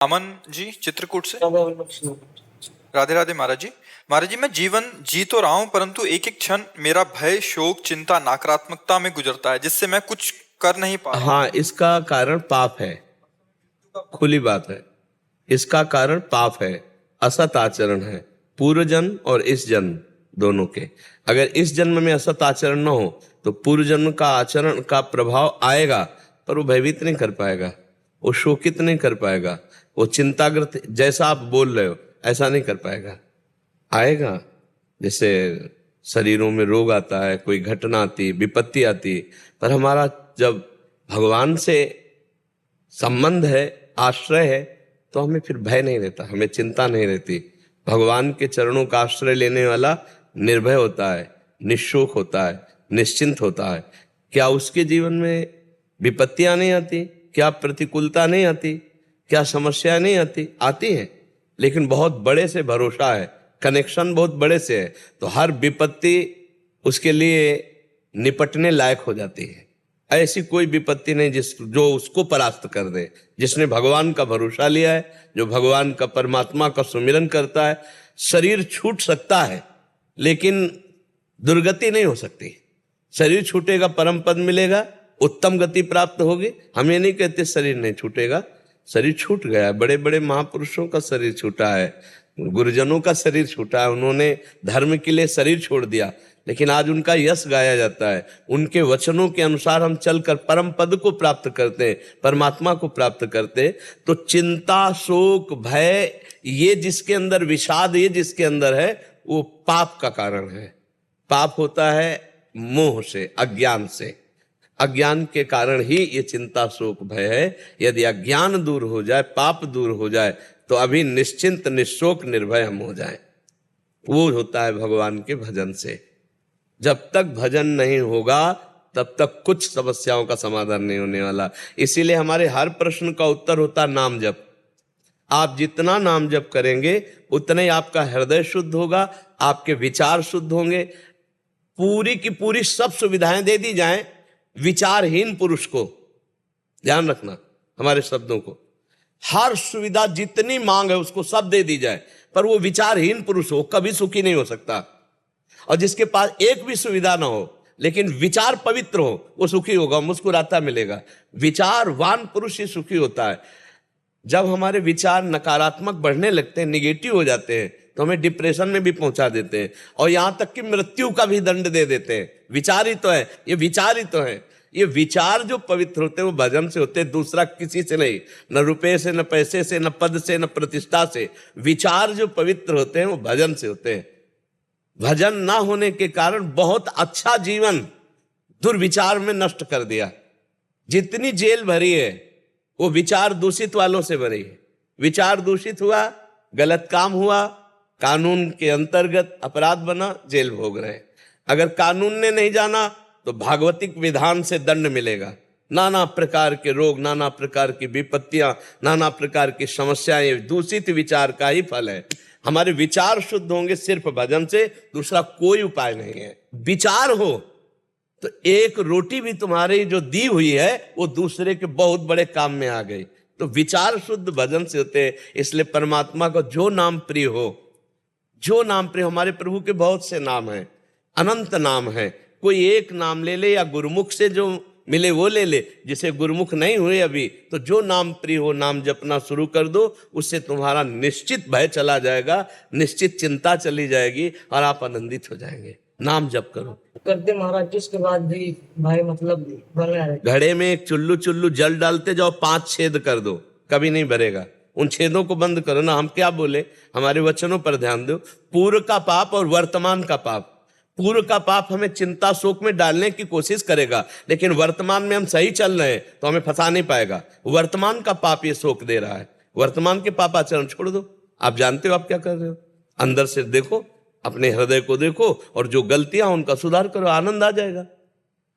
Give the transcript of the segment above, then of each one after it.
अमन जी चित्रकूट से। राधे राधे महाराज जी। महाराज जी, मैं जीवन जी तो रहा हूं, परंतु एक एक क्षण मेरा भय, शोक, चिंता, नकारात्मकता में गुजरता है, जिससे मैं कुछ कर नहीं पा रहा। हाँ, इसका कारण पाप है, खुली बात है। इसका कारण पाप है, असत आचरण है, पूर्व जन्म और इस जन्म दोनों के। अगर इस जन्म में असत आचरण न हो तो पूर्व जन्म का आचरण का प्रभाव आएगा, पर वो भयभीत नहीं कर पाएगा, वो शोकित नहीं कर पाएगा, वो चिंताग्रस्त जैसा आप बोल रहे हो ऐसा नहीं कर पाएगा। आएगा, जैसे शरीरों में रोग आता है, कोई घटना आती, विपत्ति आती, पर हमारा जब भगवान से संबंध है, आश्रय है, तो हमें फिर भय नहीं रहता, हमें चिंता नहीं रहती। भगवान के चरणों का आश्रय लेने वाला निर्भय होता है, निशोक होता है, निश्चिंत होता है। क्या उसके जीवन में विपत्तियां नहीं आती? क्या प्रतिकूलता नहीं आती? क्या समस्या नहीं आती? आती हैं, लेकिन बहुत बड़े से भरोसा है, कनेक्शन बहुत बड़े से है, तो हर विपत्ति उसके लिए निपटने लायक हो जाती है। ऐसी कोई विपत्ति नहीं जो उसको परास्त कर दे। जिसने भगवान का भरोसा लिया है, जो भगवान का, परमात्मा का सुमिरन करता है, शरीर छूट सकता है लेकिन दुर्गति नहीं हो सकती। शरीर छूटेगा, परम पद मिलेगा, उत्तम गति प्राप्त होगी। हम ये नहीं कहते शरीर नहीं छूटेगा, शरीर छूट गया। बड़े बड़े महापुरुषों का शरीर छूटा है, गुरुजनों का शरीर छूटा है, उन्होंने धर्म के लिए शरीर छोड़ दिया, लेकिन आज उनका यश गाया जाता है। उनके वचनों के अनुसार हम चलकर परम पद को प्राप्त करते हैं, परमात्मा को प्राप्त करते हैं। तो चिंता, शोक, भय, ये जिसके अंदर, विषाद ये जिसके अंदर है, वो पाप का कारण है। पाप होता है मोह से, अज्ञान से। अज्ञान के कारण ही ये चिंता, शोक, भय है। यदि अज्ञान दूर हो जाए, पाप दूर हो जाए, तो अभी निश्चिंत, निशोक, निर्भय हम हो जाएं। वो होता है भगवान के भजन से। जब तक भजन नहीं होगा तब तक कुछ समस्याओं का समाधान नहीं होने वाला। इसीलिए हमारे हर प्रश्न का उत्तर होता है नाम जप। आप जितना नाम जप करेंगे उतना ही आपका हृदय शुद्ध होगा, आपके विचार शुद्ध होंगे। पूरी की पूरी सब सुविधाएं दे दी जाएं विचारहीन पुरुष को, ध्यान रखना हमारे शब्दों को, हर सुविधा जितनी मांग है उसको सब दे दी जाए, पर वो विचारहीन पुरुष हो, कभी सुखी नहीं हो सकता। और जिसके पास एक भी सुविधा ना हो लेकिन विचार पवित्र हो, वो सुखी होगा, मुस्कुराता मिलेगा। विचारवान पुरुष ही सुखी होता है। जब हमारे विचार नकारात्मक बढ़ने लगते हैं, निगेटिव हो जाते हैं, तो हमें डिप्रेशन में भी पहुंचा देते हैं, और यहां तक कि मृत्यु का भी दंड दे देते हैं। विचार ही तो है, ये विचार ही तो है। ये विचार जो पवित्र होते हैं वो भजन से होते हैं, दूसरा किसी से नहीं, न रुपए से, न पैसे से, न पद से, न प्रतिष्ठा से। विचार जो पवित्र होते हैं वो भजन से होते हैं। भजन ना होने के कारण बहुत अच्छा जीवन दुर्विचार में नष्ट कर दिया। जितनी जेल भरी है वो विचार दूषित वालों से भरी है। विचार दूषित हुआ, गलत काम हुआ, कानून के अंतर्गत अपराध बना, जेल भोग रहे हैं। अगर कानून ने नहीं जाना तो भागवतिक विधान से दंड मिलेगा। नाना प्रकार के रोग, नाना प्रकार की विपत्तियां, नाना प्रकार की समस्याएं दूषित विचार का ही फल है। हमारे विचार शुद्ध होंगे सिर्फ भजन से, दूसरा कोई उपाय नहीं है। विचार हो तो एक रोटी भी तुम्हारी जो दी हुई है वो दूसरे के बहुत बड़े काम में आ गई। तो विचार शुद्ध भजन से होते हैं। इसलिए परमात्मा को जो नाम प्रिय हो, जो नाम प्रिय, हमारे प्रभु के बहुत से नाम हैं, अनंत नाम है। कोई एक नाम ले ले, या गुरुमुख से जो मिले वो ले ले। जिसे गुरुमुख नहीं हुए अभी, तो जो नाम प्रिय हो नाम जपना शुरू कर दो, उससे तुम्हारा निश्चित भय चला जाएगा, निश्चित चिंता चली जाएगी, और आप आनंदित हो जाएंगे। नाम जप करो। करते महाराज, जिसके बाद भी भाई मतलब बना रहे। घड़े में एक चुल्लू चुल्लू जल डालते जाओ, 5 छेद कर दो, कभी नहीं भरेगा। उन छेदों को बंद करो ना। हम क्या बोले, हमारे वचनों पर ध्यान दो। पूर्व का पाप और वर्तमान का पाप। पूर्व का पाप हमें चिंता, शोक में डालने की कोशिश करेगा, लेकिन वर्तमान में हम सही चल रहे हैं तो हमें फंसा नहीं पाएगा। वर्तमान का पाप ये शोक दे रहा है। वर्तमान के पाप आचरण छोड़ दो। आप जानते हो आप क्या कर रहे हो। अंदर से देखो, अपने हृदय को देखो, और जो गलतियां उनका सुधार करो, आनंद आ जाएगा।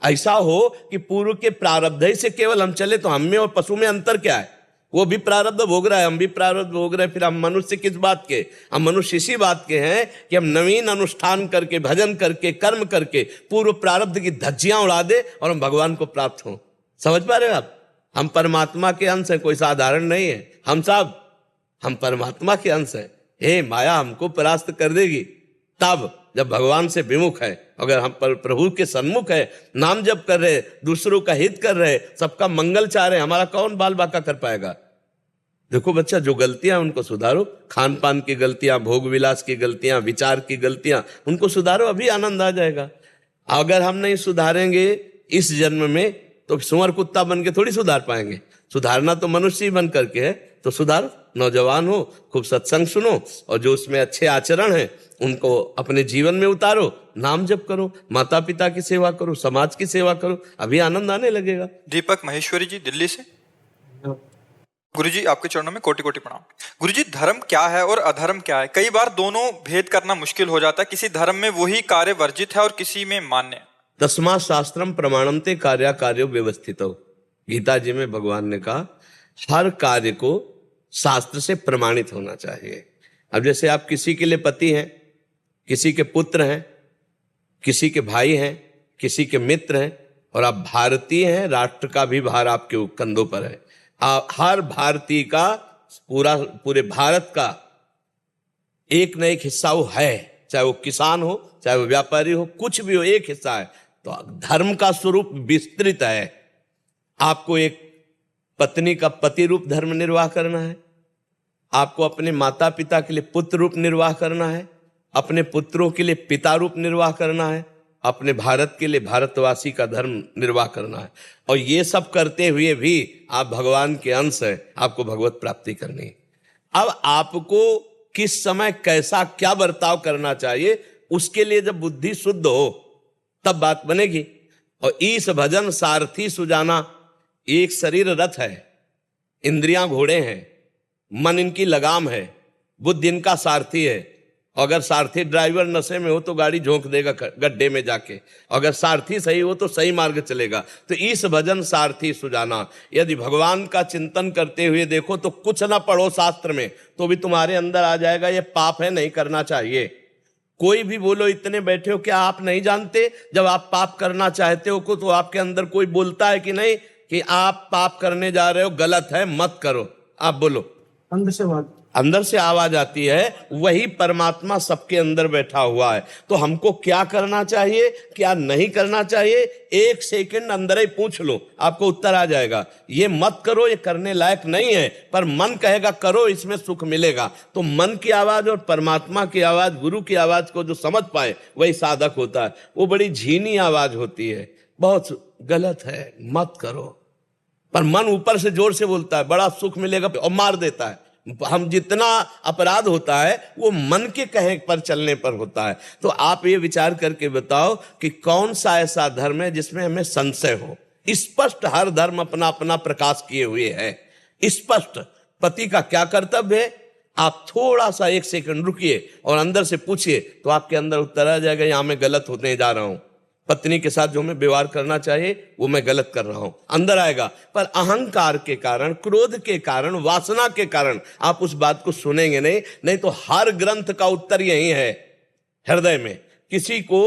ऐसा हो कि पूर्व के प्रारब्ध ही से केवल हम चले, तो हम में और पशु में अंतर क्या है। वो भी प्रारब्ध भोग रहा है, हम भी प्रारब्ध भोग रहे हैं, फिर हम मनुष्य किस बात के। हम मनुष्य इसी बात के हैं कि हम नवीन अनुष्ठान करके, भजन करके, कर्म करके पूर्व प्रारब्ध की धज्जियां उड़ा दे और हम भगवान को प्राप्त हों। समझ पा रहे हो आप। हम परमात्मा के अंश हैं, कोई साधारण नहीं है। हम सब हम परमात्मा के अंश हैं। हे माया हमको परास्त कर देगी तब जब भगवान से विमुख है। अगर हम प्रभु के सन्मुख है, नाम जप कर रहे, दूसरों का हित कर रहे, सबका मंगल चाह रहे, हमारा कौन बाल बाका कर पाएगा। देखो बच्चा, जो गलतियां उनको सुधारो, खान पान की गलतियां, भोग विलास की गलतियां, विचार की गलतियां, उनको सुधारो, अभी आनंद आ जाएगा। अगर हम नहीं सुधारेंगे इस जन्म में तो सुअर कुत्ता बन के थोड़ी सुधार पाएंगे। सुधारना तो मनुष्य ही बन करके है। तो सुधारो, नौजवान हो, खूब सत्संग सुनो, और जो उसमें अच्छे आचरण है उनको अपने जीवन में उतारो, नाम जप करो, माता पिता की सेवा करो, समाज की सेवा करो, अभी आनंद आने लगेगा। दीपक महेश्वरी जी दिल्ली से। गुरुजी आपके चरणों में कोटि कोटि प्रणाम। गुरुजी, धर्म क्या है और अधर्म क्या है? कई बार दोनों भेद करना मुश्किल हो जाता है। किसी धर्म में वही कार्य वर्जित है और किसी में मान्य है। तस्मात् शास्त्रम प्रमाणन्ते कार्या कार्यो व्यवस्थितो। गीता जी में भगवान ने कहा हर कार्य को शास्त्र से प्रमाणित होना चाहिए। अब जैसे आप किसी के लिए पति हैं, किसी के पुत्र हैं, किसी के भाई हैं, किसी के मित्र हैं, और आप भारतीय हैं, राष्ट्र का भी भार आपके कंधों पर है। हर भारतीय का पूरे भारत का एक न एक हिस्सा वो है, चाहे वो किसान हो, चाहे वो व्यापारी हो, कुछ भी हो, एक हिस्सा है। तो धर्म का स्वरूप विस्तृत है। आपको एक पत्नी का पति रूप धर्म निर्वाह करना है, आपको अपने माता पिता के लिए पुत्र रूप निर्वाह करना है, अपने पुत्रों के लिए पिता रूप निर्वाह करना है, अपने भारत के लिए भारतवासी का धर्म निर्वाह करना है। और ये सब करते हुए भी आप भगवान के अंश हैं, आपको भगवत प्राप्ति करनी है। अब आपको किस समय कैसा क्या बर्ताव करना चाहिए, उसके लिए जब बुद्धि शुद्ध हो तब बात बनेगी। और ईश भजन सारथी सुजाना, एक शरीर रथ है, इंद्रियां घोड़े हैं, मन इनकी लगाम है, बुद्धि इनका सारथी है। अगर सारथी ड्राइवर नशे में हो तो गाड़ी झोंक देगा गड्ढे में जाके, अगर सारथी सही हो तो सही मार्ग चलेगा। तो ईश भजन सारथी सुजाना, यदि भगवान का चिंतन करते हुए देखो तो कुछ ना पढ़ो शास्त्र में तो भी तुम्हारे अंदर आ जाएगा ये पाप है, नहीं करना चाहिए। कोई भी बोलो, इतने बैठे हो, क्या आप नहीं जानते जब आप पाप करना चाहते हो तो आपके अंदर कोई बोलता है कि नहीं कि आप पाप करने जा रहे हो, गलत है, मत करो। आप बोलो, अंदर से आवाज आती है, वही परमात्मा सबके अंदर बैठा हुआ है। तो हमको क्या करना चाहिए, क्या नहीं करना चाहिए, एक सेकंड अंदर ही पूछ लो, आपको उत्तर आ जाएगा। ये मत करो, ये करने लायक नहीं है, पर मन कहेगा करो, इसमें सुख मिलेगा। तो मन की आवाज और परमात्मा की आवाज, गुरु की आवाज को जो समझ पाए वही साधक होता है। वो बड़ी झीनी आवाज होती है, बहुत गलत है, मत करो, पर मन ऊपर से जोर से बोलता है बड़ा सुख मिलेगा और मार देता है। हम जितना अपराध होता है वो मन के कहे पर चलने पर होता है। तो आप ये विचार करके बताओ कि कौन सा ऐसा धर्म है जिसमें हमें संशय हो। स्पष्ट हर धर्म अपना अपना प्रकाश किए हुए है। स्पष्ट पति का क्या कर्तव्य है, आप थोड़ा सा एक सेकंड रुकिए और अंदर से पूछिए तो आपके अंदर उत्तर आ जाएगा, यहां मैं गलत होने जा रहा हूं, पत्नी के साथ जो मैं व्यवहार करना चाहिए वो मैं गलत कर रहा हूं, अंदर आएगा। पर अहंकार के कारण, क्रोध के कारण, वासना के कारण आप उस बात को सुनेंगे नहीं तो हर ग्रंथ का उत्तर यही है, हृदय में। किसी को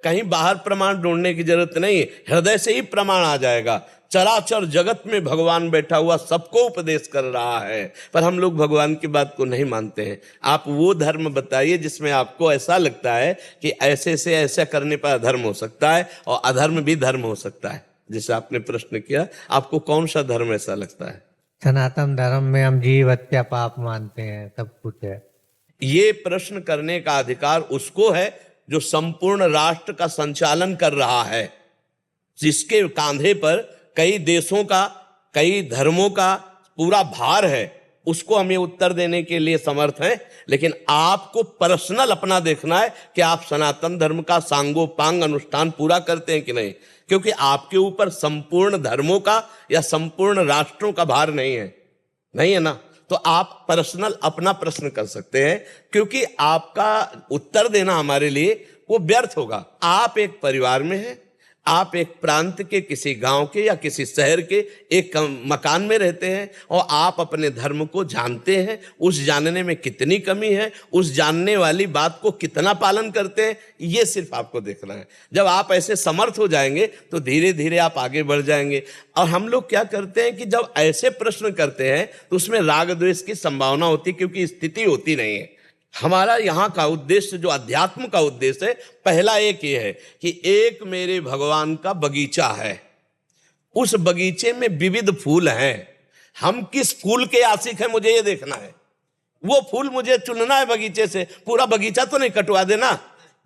कहीं बाहर प्रमाण ढूंढने की जरूरत नहीं, हृदय से ही प्रमाण आ जाएगा। चराचर जगत में भगवान बैठा हुआ सबको उपदेश कर रहा है, पर हम लोग भगवान की बात को नहीं मानते हैं। आप वो धर्म बताइए जिसमें आपको ऐसा लगता है कि ऐसे से ऐसा करने पर अधर्म हो सकता है और अधर्म भी धर्म हो सकता है। जैसे आपने प्रश्न किया, आपको कौन सा धर्म ऐसा लगता है? सनातन धर्म में हम जीव हत्या पाप मानते हैं, सब कुछ है। ये प्रश्न करने का अधिकार उसको है जो संपूर्ण राष्ट्र का संचालन कर रहा है, जिसके कांधे पर कई देशों का, कई धर्मों का पूरा भार है। उसको हम ये उत्तर देने के लिए समर्थ हैं। लेकिन आपको पर्सनल अपना देखना है कि आप सनातन धर्म का सांगोपांग अनुष्ठान पूरा करते हैं कि नहीं, क्योंकि आपके ऊपर संपूर्ण धर्मों का या संपूर्ण राष्ट्रों का भार नहीं है ना। तो आप पर्सनल अपना प्रश्न कर सकते हैं, क्योंकि आपका उत्तर देना हमारे लिए वो व्यर्थ होगा। आप एक परिवार में हैं, आप एक प्रांत के, किसी गांव के या किसी शहर के एक मकान में रहते हैं और आप अपने धर्म को जानते हैं, उस जानने में कितनी कमी है, उस जानने वाली बात को कितना पालन करते हैं, ये सिर्फ आपको देखना है। जब आप ऐसे समर्थ हो जाएंगे तो धीरे धीरे आप आगे बढ़ जाएंगे। और हम लोग क्या करते हैं कि जब ऐसे प्रश्न करते हैं तो उसमें राग द्वेष की संभावना होती है, क्योंकि स्थिति होती नहीं है। हमारा यहाँ का उद्देश्य, जो अध्यात्म का उद्देश्य है, पहला एक ये है कि एक मेरे भगवान का बगीचा है, उस बगीचे में विविध फूल हैं, हम किस फूल के आशिक हैं मुझे ये देखना है। वो फूल मुझे चुनना है बगीचे से, पूरा बगीचा तो नहीं कटवा देना।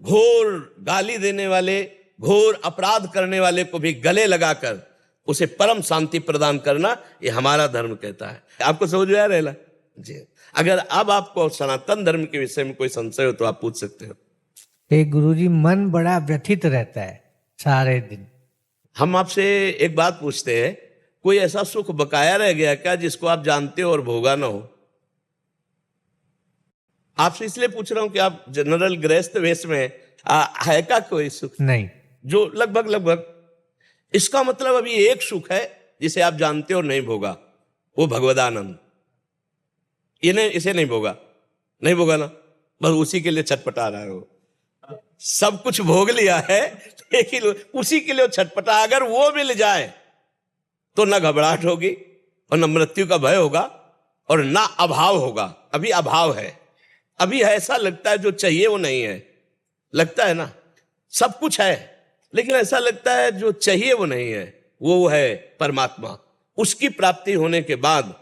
घोर गाली देने वाले, घोर अपराध करने वाले को भी गले लगाकर उसे परम शांति प्रदान करना, ये हमारा धर्म कहता है। आपको समझ में आ रहा है जी? अगर अब आपको सनातन धर्म के विषय में कोई संशय हो तो आप पूछ सकते हो। गुरुजी, मन बड़ा व्यथित रहता है सारे दिन। हम आपसे एक बात पूछते हैं, कोई ऐसा सुख बकाया रह गया क्या जिसको आप जानते हो और भोगा ना हो? आपसे इसलिए पूछ रहा हूं कि आप जनरल गृहस्थ वेश में है क्या कोई सुख? नहीं, जो लगभग इसका मतलब अभी एक सुख है जिसे आप जानते हो और नहीं भोगा, वो भगवदानंद। इसे नहीं भोगा ना, बस उसी के लिए छटपटा रहा है। वो सब कुछ भोग लिया है लेकिन उसी के लिए छटपटा। अगर वो मिल जाए तो ना घबराहट होगी और न मृत्यु का भय होगा और ना अभाव होगा। अभी अभाव है, अभी ऐसा लगता है जो चाहिए वो नहीं है। लगता है ना, सब कुछ है लेकिन ऐसा लगता है जो चाहिए वो नहीं है। वो है परमात्मा। उसकी प्राप्ति होने के बाद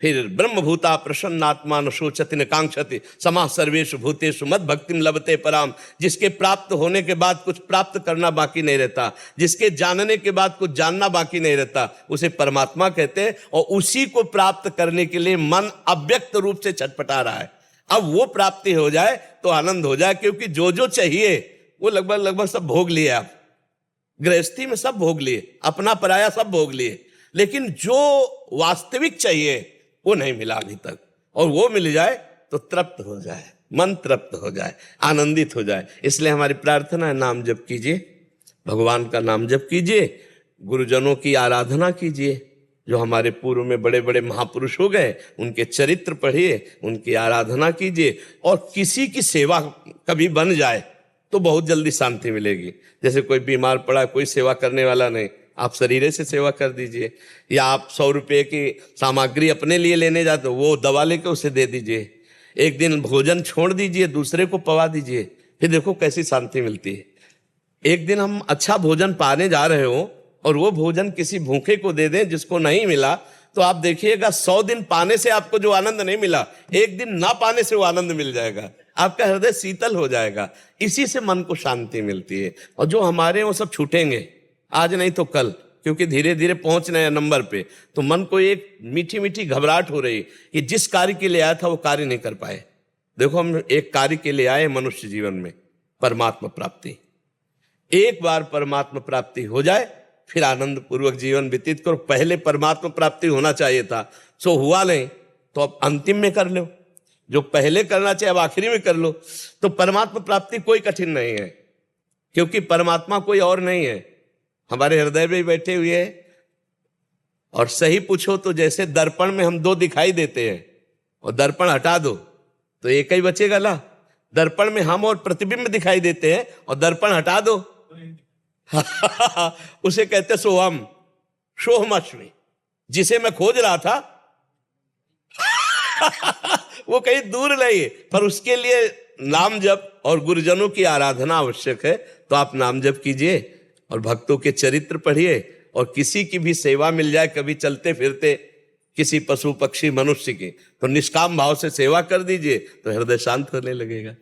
फिर ब्रह्मभूता प्रसन्नात्मा न शोचति न कांक्षति समाः सर्वेषु भूतेषु मद भक्तिम लभते पराम। जिसके प्राप्त होने के बाद कुछ प्राप्त करना बाकी नहीं रहता, जिसके जानने के बाद कुछ जानना बाकी नहीं रहता, उसे परमात्मा कहते हैं। और उसी को प्राप्त करने के लिए मन अव्यक्त रूप से छटपटा रहा है। अब वो प्राप्ति हो जाए तो आनंद हो जाए, क्योंकि जो जो चाहिए वो लगभग सब भोग लिए। आप गृहस्थी में सब भोग लिए, अपना पराया सब भोग लिए, लेकिन जो वास्तविक चाहिए वो नहीं मिला अभी तक। और वो मिल जाए तो तृप्त हो जाए, मन तृप्त हो जाए, आनंदित हो जाए। इसलिए हमारी प्रार्थना है, नाम जप कीजिए, भगवान का नाम जप कीजिए, गुरुजनों की आराधना कीजिए। जो हमारे पूर्व में बड़े बड़े महापुरुष हो गए उनके चरित्र पढ़िए, उनकी आराधना कीजिए। और किसी की सेवा कभी बन जाए तो बहुत जल्दी शांति मिलेगी। जैसे कोई बीमार पड़ा, कोई सेवा करने वाला नहीं, आप शरीर से सेवा कर दीजिए। या आप 100 रुपये की सामग्री अपने लिए लेने जाते हो, वो दवा लेके उसे दे दीजिए। एक दिन भोजन छोड़ दीजिए, दूसरे को पवा दीजिए, फिर देखो कैसी शांति मिलती है। एक दिन हम अच्छा भोजन पाने जा रहे हो और वो भोजन किसी भूखे को दे दें जिसको नहीं मिला, तो आप देखिएगा 100 दिन पाने से आपको जो आनंद नहीं मिला, एक दिन ना पाने से वो आनंद मिल जाएगा। आपका हृदय शीतल हो जाएगा। इसी से मन को शांति मिलती है। और जो हमारे वो सब छूटेंगे आज नहीं तो कल, क्योंकि धीरे धीरे पहुंच रहे हैं नंबर पे, तो मन को एक मीठी मीठी घबराहट हो रही कि जिस कार्य के लिए आया था वो कार्य नहीं कर पाए। देखो, हम एक कार्य के लिए आए मनुष्य जीवन में, परमात्मा प्राप्ति। एक बार परमात्मा प्राप्ति हो जाए फिर आनंद पूर्वक जीवन व्यतीत करो। पहले परमात्मा प्राप्ति होना चाहिए था, सो हुआ नहीं तो अब अंतिम में कर लो। जो पहले करना चाहिए अब आखिरी में कर लो। तो परमात्मा प्राप्ति कोई कठिन नहीं है, क्योंकि परमात्मा कोई और नहीं है, हमारे हृदय में बैठे हुए हैं। और सही पूछो तो जैसे दर्पण में हम 2 दिखाई देते हैं और दर्पण हटा दो तो एक ही बचेगा ना। दर्पण में हम और प्रतिबिंब दिखाई देते हैं और दर्पण हटा दो उसे कहते सोहम, सोहमश्मी। जिसे मैं खोज रहा था वो कहीं दूर नहीं, पर उसके लिए नाम जप और गुरुजनों की आराधना आवश्यक है। तो आप नाम जप कीजिए और भक्तों के चरित्र पढ़िए। और किसी की भी सेवा मिल जाए, कभी चलते फिरते किसी पशु पक्षी मनुष्य की, तो निष्काम भाव से सेवा कर दीजिए तो हृदय शांत होने लगेगा।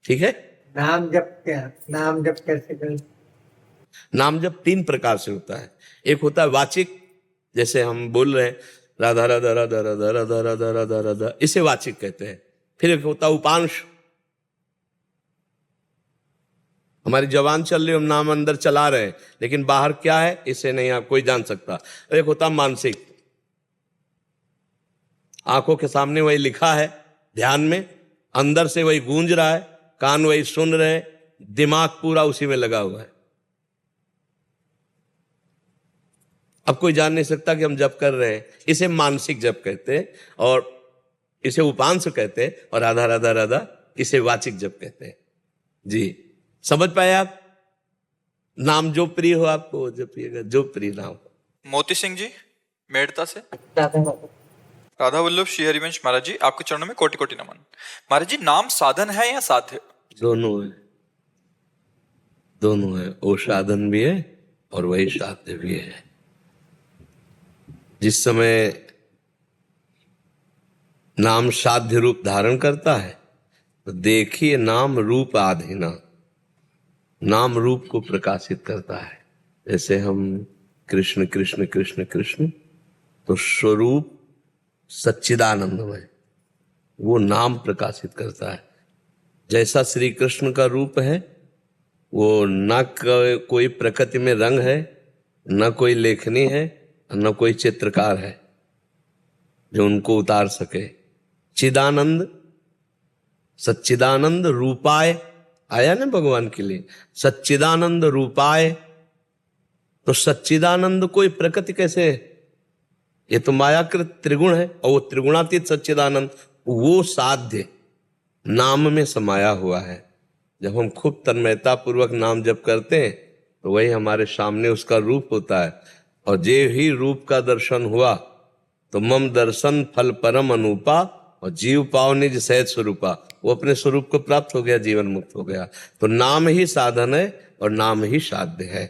ठीक है। नाम जप कैसे करें? नाम जप 3 प्रकार से होता है। एक होता है वाचिक, जैसे हम बोल रहे हैं राधा राधा राधा राधा राधा राधा राधा राधा, इसे वाचिक कहते हैं। फिर एक होता है उपांश, हमारी जबान चल रही, हम नाम अंदर चला रहे हैं लेकिन बाहर क्या है इसे नहीं आप कोई जान सकता। एक होता है मानसिक, आंखों के सामने वही लिखा है, ध्यान में अंदर से वही गूंज रहा है, कान वही सुन रहे हैं, दिमाग पूरा उसी में लगा हुआ है। अब कोई जान नहीं सकता कि हम जप कर रहे हैं। इसे मानसिक जप कहते हैं और इसे उपांश कहते हैं, और राधा राधा राधा इसे वाचिक जप कहते हैं। जी, समझ पाए आप? नाम जो प्रिय हो आपको वो जपिएगा, जो प्रिय नाम हो। मोती सिंह जी मेड़ता से। राधा राधा वल्लभ श्री हरिवंश महाराज जी, आपके चरणों में कोटि कोटि नमन। महाराज जी, नाम साधन है या साध्य? दोनों है, दोनों है। वो साधन भी है और वही साध्य भी है। जिस समय नाम साध्य रूप धारण करता है तो देखिए, नाम रूप आधीना, नाम रूप को प्रकाशित करता है। जैसे हम कृष्ण कृष्ण कृष्ण कृष्ण, तो स्वरूप सच्चिदानंदमय, वो नाम प्रकाशित करता है। जैसा श्री कृष्ण का रूप है, वो न कोई प्रकृति में रंग है, न कोई लेखनी है, न कोई चित्रकार है जो उनको उतार सके। चिदानंद, सच्चिदानंद रूपाय आया ना भगवान के लिए, सच्चिदानंद रूपाय। तो सच्चिदानंद कोई प्रकृति कैसे है? ये तो मायाकृत त्रिगुण है, और वो त्रिगुणातीत सच्चिदानंद वो साध्य नाम में समाया हुआ है। जब हम खूब तन्मयता पूर्वक नाम जप करते हैं तो वही हमारे सामने उसका रूप होता है। और जे ही रूप का दर्शन हुआ तो मम दर्शन फल परम अनूपा, और जीव पाव निज सहज स्वरूपा, वो अपने स्वरूप को प्राप्त हो गया, जीवन मुक्त हो गया। तो नाम ही साधन है और नाम ही साध्य है।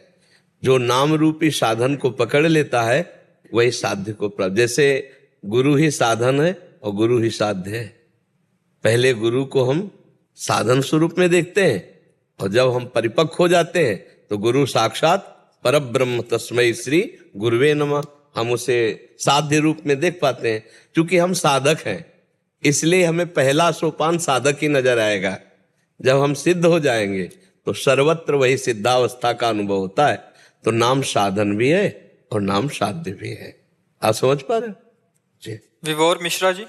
जो नाम रूपी साधन को पकड़ लेता है वही साध्य को प्राप्त। जैसे गुरु ही साधन है और गुरु ही साध्य है। पहले गुरु को हम साधन स्वरूप में देखते हैं, और जब हम परिपक्व हो जाते हैं तो गुरु साक्षात परब्रह्म तस्मै श्री गुरुवे नमः, हम उसे साध्य रूप में देख पाते हैं। क्योंकि हम साधक हैं, इसलिए हमें पहला सोपान साधक ही नजर आएगा। जब हम सिद्ध हो जाएंगे तो सर्वत्र वही सिद्धावस्था का अनुभव होता है। तो नाम साधन भी है और नाम साध्य भी है। आप समझ पा रहे हो जी? विभोर मिश्रा जी।